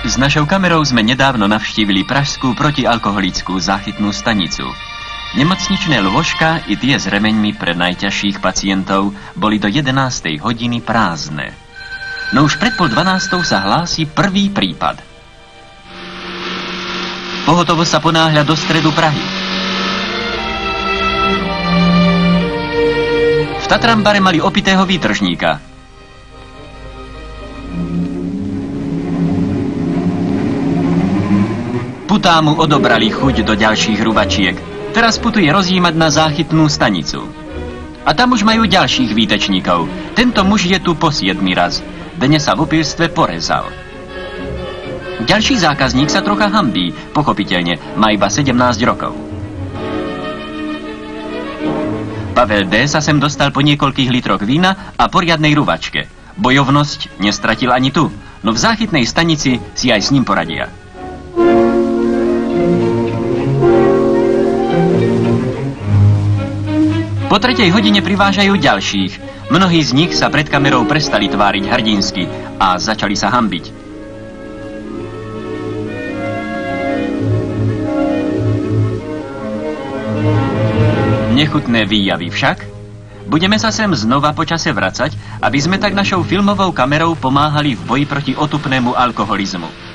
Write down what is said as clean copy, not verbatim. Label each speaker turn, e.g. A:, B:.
A: S našou kamerou sme nedávno navštívili pražskú protialkoholickú záchytnú stanicu. Nemocničné lôžka i tie s remeňmi pre najťažších pacientov boli do 11. hodiny prázdne. No už pred 11:30 sa hlási prvý prípad. Pohotovosť sa ponáhľa do stredu Prahy. V Tatrambare mali opitého výtržníka. Putá mu odobrali chuť do ďalších ruvačiek. Teraz putuje rozjímať na záchytnú stanicu. A tam už majú ďalších výtečníkov. Tento muž je tu po 7. raz. Dnes sa v opilstve porezal. Ďalší zákazník sa trocha hanbí, pochopiteľne, má iba 17 rokov. Pavel D. sa sem dostal po niekoľkých litroch vína a poriadnej ruvačke. Bojovnosť nestratil ani tu, no v záchytnej stanici si aj s ním poradia. Po 3. hodine privážajú ďalších. Mnohí z nich sa pred kamerou prestali tváriť hrdinsky a začali sa hanbiť. Nechutné výjavy však. Budeme sa sem znova počase vracať, aby sme tak našou filmovou kamerou pomáhali v boji proti otupnému alkoholizmu.